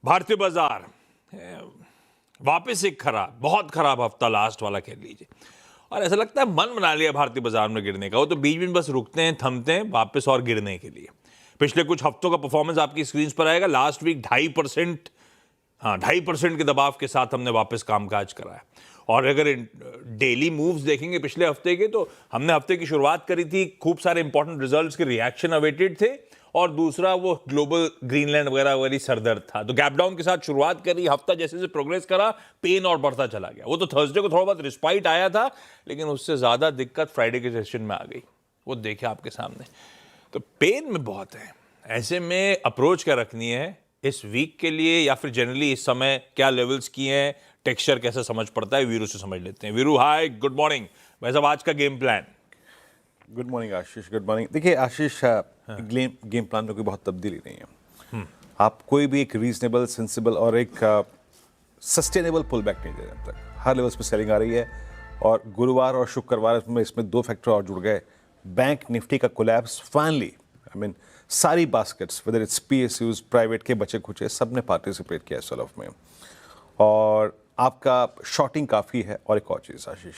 भारतीय बाजार वापस एक बहुत खराब हफ्ता लास्ट वाला कह लीजिए, और ऐसा लगता है मन बना लिया भारतीय बाजार में गिरने का। वो तो बीच में बस रुकते हैं, थमते हैं, वापस और गिरने के लिए। पिछले कुछ हफ्तों का परफॉर्मेंस आपकी स्क्रीन पर आएगा। लास्ट वीक 2.5% के दबाव के साथ हमने वापस कामकाज करा है। और अगर डेली मूव्स देखेंगे पिछले हफ्ते के, तो हमने हफ्ते की शुरुआत करी थी, खूब सारे इंपॉर्टेंट रिजल्ट्स के रिएक्शन अवेटेड थे, और दूसरा वो ग्लोबल ग्रीनलैंड वगैरह वाली सरदर्द था। तो गैप डाउन के साथ शुरुआत करी, हफ्ता जैसे जैसे प्रोग्रेस करा, पेन और बढ़ता चला गया। वो तो थर्सडे को थोड़ा बहुत रिस्पाइट आया था, लेकिन उससे ज्यादा दिक्कत फ्राइडे के सेशन में आ गई। वो देखे आपके सामने, तो पेन में बहुत है। ऐसे में अप्रोच क्या रखनी है इस वीक के लिए, या फिर जनरली इस समय क्या लेवल्स किए हैं, टेक्सचर कैसे समझ पड़ता है, वीरू से समझ लेते हैं। वीरू हाय, गुड मॉर्निंग। वैसे आज का गेम प्लान? गुड मॉर्निंग आशीष, गुड मॉर्निंग। देखिए आशीष, गेम प्लान में कोई बहुत तब्दीली नहीं है। आप कोई भी एक रीजनेबल, सेंसिबल और एक सस्टेनेबल पुल बैक नहीं दे रहे अब तक। हर लेवल्स पे सेलिंग आ रही है, और गुरुवार और शुक्रवार में इसमें दो फैक्टर और जुड़ गए। बैंक निफ्टी का कोलैप्स फाइनली, सारी baskets, whether it's PSUs, private के बचे खुचे, सब ने पार्टिसिपेट किया सेल ऑफ में। और आपका शॉर्टिंग काफ़ी है। और एक और चीज़ आशीष,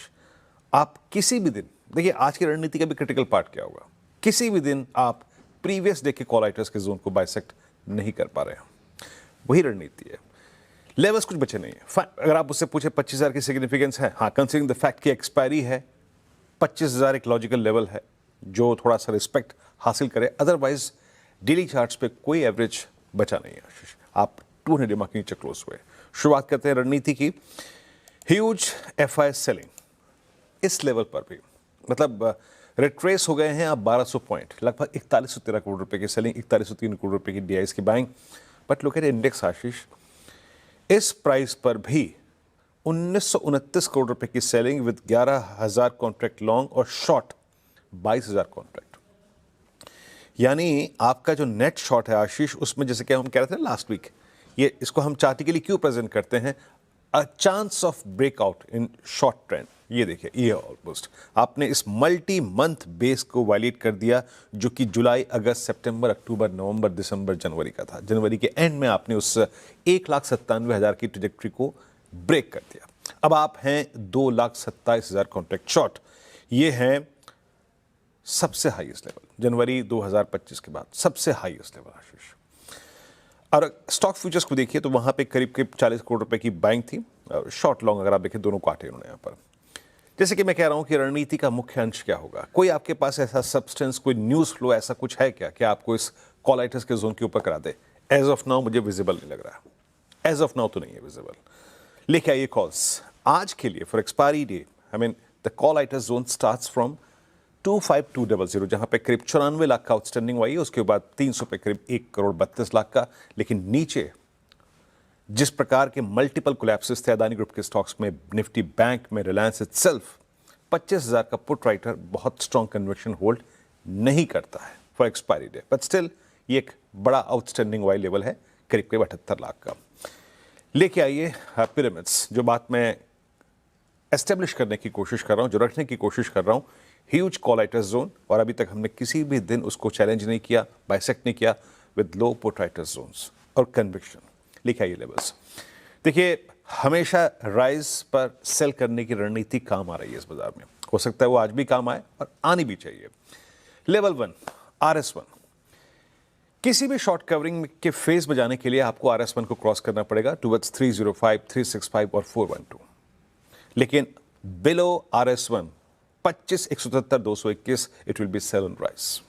आप किसी भी दिन, देखिए आज की रणनीति का भी क्रिटिकल पार्ट क्या होगा, किसी भी दिन आप प्रीवियस डे के कॉल राइटर्स के जोन को बाइसेक्ट नहीं कर पा रहे हैं। वही रणनीति है। लेवल्स कुछ बचे नहीं है। अगर आप उससे पूछे 25,000 की सिग्निफिकेंस है, हाँ, कंसीडरिंग द फैक्ट की एक्सपायरी है, 25,000 एक लॉजिकल लेवल है जो थोड़ा सा रिस्पेक्ट हासिल करे। अदरवाइज डेली चार्ट्स पे कोई एवरेज बचा नहीं है आशीष। आप 200 डेमा के नीचे क्लोज हुए। शुरुआत करते हैं रणनीति की। ह्यूज एफआई सेलिंग इस लेवल पर भी, मतलब रिट्रेस हो गए हैं आप 1200 पॉइंट, लगभग 4113 करोड़ रुपए की सेलिंग, 4103 करोड़ रुपए की डीआईएस की buying. But look at index Ashish, इस प्राइस पर भी 1929 करोड़ रुपए की सेलिंग विद 11,000 कॉन्ट्रैक्ट लॉन्ग और शॉर्ट 22,000 कॉन्ट्रैक्ट। यानी आपका जो नेट शॉर्ट है आशीष, उसमें जैसे कि हम कह रहे थे लास्ट वीक, ये इसको हम चार्टिकली क्यों प्रेजेंट करते हैं, a chance of breakout in short trend. ये देखिए, ये ऑलमोस्ट आपने इस मल्टी मंथ बेस को वायलेट कर दिया, जो कि जुलाई, अगस्त, सितंबर, अक्टूबर, नवंबर, दिसंबर, जनवरी का था। जनवरी के एंड में आपने उस 1,97,000 की ट्रेजेक्ट्री को ब्रेक कर दिया। अब आप हैं 2,27,000 कॉन्ट्रैक्ट शॉर्ट। ये है सबसे हाईएस्ट लेवल जनवरी 2025 के बाद, सबसे हाईएस्ट लेवल आशीष। और स्टॉक फ्यूचर्स को देखिए तो वहां पे करीब करीब 40 करोड़ रुपए की बाइंग थी। शॉर्ट लॉन्ग अगर आप देखें, दोनों काटे उन्होंने यहाँ पर। जैसे कि मैं कह रहा हूं कि रणनीति का मुख्य अंश क्या होगा, कोई आपके पास ऐसा सब्सटेंस, कोई न्यूज फ्लो ऐसा कुछ है क्या कि आपको इस कॉल राइटर्स के जोन के ऊपर करा दे? एज ऑफ नाउ मुझे विजिबल नहीं लग रहा। एज ऑफ नाउ तो नहीं है विजिबल। लेके आइए कॉल्स आज के लिए for expiry day. The call writers zone starts from 25200, जहां पे करीब 94 लाख का आउटस्टैंडिंग हुआ है, उसके बाद 300 पे करीब 1,32,00,000 का। लेकिन नीचे जिस प्रकार के मल्टीपल कोलैप्सेस थे अदानी ग्रुप के स्टॉक्स में, निफ्टी बैंक में, रिलायंस इटसेल्फ, 25,000 का पुट राइटर बहुत स्ट्रॉन्ग कन्विक्शन होल्ड नहीं करता है for expiry day. But still ये एक बड़ा आउटस्टैंडिंग वाई लेवल है, करीब करीब 78 लाख का। लेके आइए पिरामिड्स, जो बात मैं एस्टेब्लिश करने की कोशिश कर रहा हूं, जो रखने की कोशिश कर रहा हूं, ह्यूज कॉल राइटर्स जोन, और अभी तक हमने किसी भी दिन उसको चैलेंज नहीं किया, बाइसेक्ट नहीं किया, with low put writers zones और कन्विक्शन। लिखा ये लेवल्स देखिए, हमेशा राइज पर सेल करने की रणनीति काम आ रही है इस बाजार में। हो सकता है वो आज भी काम आए, और आनी भी चाहिए। लेवल 1 RS1, किसी भी शॉर्ट कवरिंग के फेज में जाने के लिए आपको RS1 को क्रॉस करना पड़ेगा टुवर्ड्स 305, 365 और 412। लेकिन below RS1 25, 177, 221, it will be sell and rise.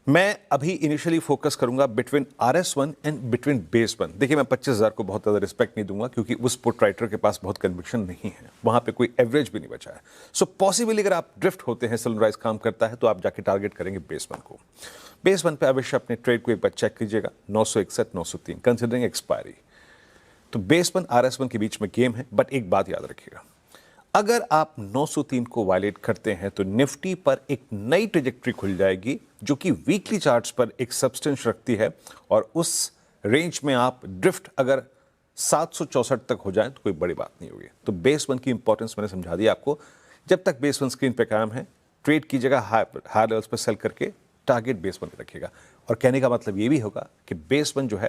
मैं अभी इनिशियली फोकस करूंगा between RS1 and between base 1। देखिए, मैं 25,000 को बहुत ज़्यादा रिस्पेक्ट नहीं दूंगा, क्योंकि उस पुट राइटर के पास बहुत कन्विक्शन नहीं है, वहां पे कोई एवरेज भी नहीं बचा है। सो पॉसिबली अगर आप ड्रिफ्ट होते हैं, सेल एंड राइज काम करता है, तो आप जाके टारगेट करेंगे बेस 1 को। बेस 1 पे अवश्य अपने ट्रेड को एक बार चेक कीजिएगा, 961, 903 कंसिडरिंग एक्सपायरी। तो बेस 1 RS1 के बीच में गेम है। बट एक बात याद रखिएगा, अगर आप 903 को वायलेट करते हैं तो निफ्टी पर एक नई ट्रेजेक्ट्री खुल जाएगी, जो कि वीकली चार्ट्स पर एक सब्सटेंस रखती है। और उस रेंज में आप ड्रिफ्ट अगर 764 तक हो जाए तो कोई बड़ी बात नहीं होगी। तो बेस 1 की इंपॉर्टेंस मैंने समझा दी आपको। जब तक बेस 1 स्क्रीन पे कायम है, ट्रेड की जगह हायर लेवल्स पर सेल करके टारगेट बेस वन पे रखिएगा। और कहने का मतलब ये भी होगा कि बेस वन जो है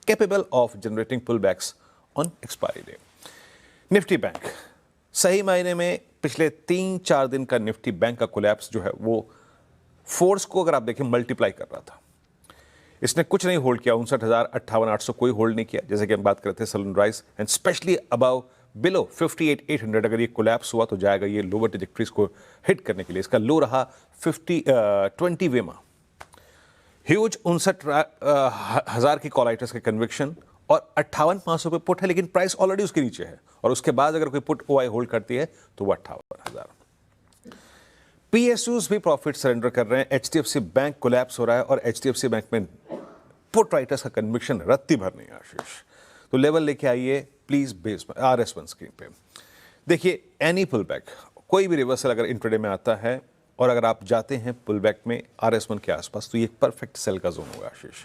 capable of generating pull backs on expiry day. Nifty bank सही मायने में पिछले 3-4 दिन का निफ्टी बैंक का कोलैप्स जो है वो फोर्स को अगर आप देखें मल्टीप्लाई कर रहा था। इसने कुछ नहीं होल्ड किया, 59,000, 58,800 कोई होल्ड नहीं किया, जैसे कि हम बात करते हैं sunrise, and specially above below 58,800 अगर ये कोलैप्स हुआ तो जाएगा ये लोअर ट्रैजेक्टरीज को हिट करने के लिए। इसका लो रहा 20 वेमा, ह्यूज 59,000 की कॉल के कन्विक्शन और 58,500 पे पुट है, लेकिन प्राइस ऑलरेडी उसके नीचे है और उसके बाद अगर कोई पुट ओआई होल्ड करती है तो वो 58,000। पीएसयूज भी प्रॉफिट सरेंडर कर रहे हैं। एचडीएफसी बैंक कोलैप्स हो रहा है और एचडीएफसी बैंक में पुट राइटर्स का कन्विक्शन रत्ती भर नहीं है आशीष। तो लेवल लेके आइए प्लीज बेस RS1 स्क्रीन पे। देखिए एनी पुल बैक, कोई भी रिवर्सल अगर इंट्राडे में आता है और अगर आप जाते हैं पुल बैक में RS1 के आसपास तो ये परफेक्ट सेल का जोन होगा आशीष।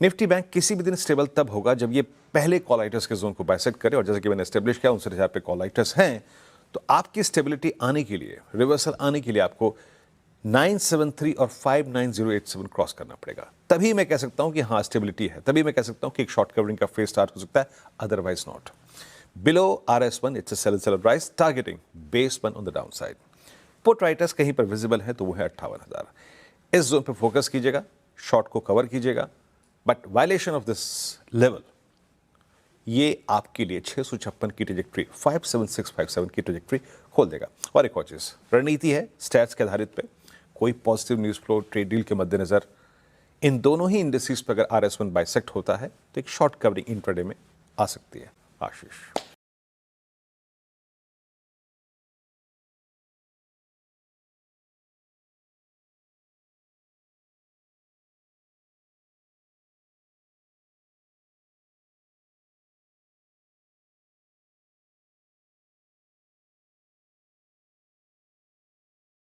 निफ्टी बैंक किसी भी दिन स्टेबल तब होगा जब ये पहले कॉल राइटर्स के जोन को बाइसेक्ट करे, और जैसे कि मैंने एस्टेब्लिश किया 59,000 पे कॉल राइटर्स हैं, तो आपकी स्टेबिलिटी आने के लिए, रिवर्सल आने के लिए आपको 973 और 59087 क्रॉस करना पड़ेगा। तभी मैं कह सकता हूं कि हाँ स्टेबिलिटी है, तभी मैं कह सकता हूं कि एक शॉर्ट कवरिंग का फेज स्टार्ट हो सकता है, otherwise not. Below RS1 it's a sale price targeting base one on the down side. Put writers कहीं पर विजिबल है तो वो है 58,000। इस जोन पे फोकस कीजिएगा, शॉर्ट को कवर कीजिएगा, but violation of this level ये आपके लिए 656 की ट्रैजेक्टरी 57657 की ट्रैजेक्टरी खोल देगा। और एक और चीज, रणनीति है स्टैट्स के आधारित पे, कोई positive news flow trade deal के मद्देनजर इन दोनों ही इंडेक्सेस पर अगर RS1 बाइसेक्ट होता है तो एक शॉर्ट कवरिंग इंट्राडे में आ सकती है आशीष।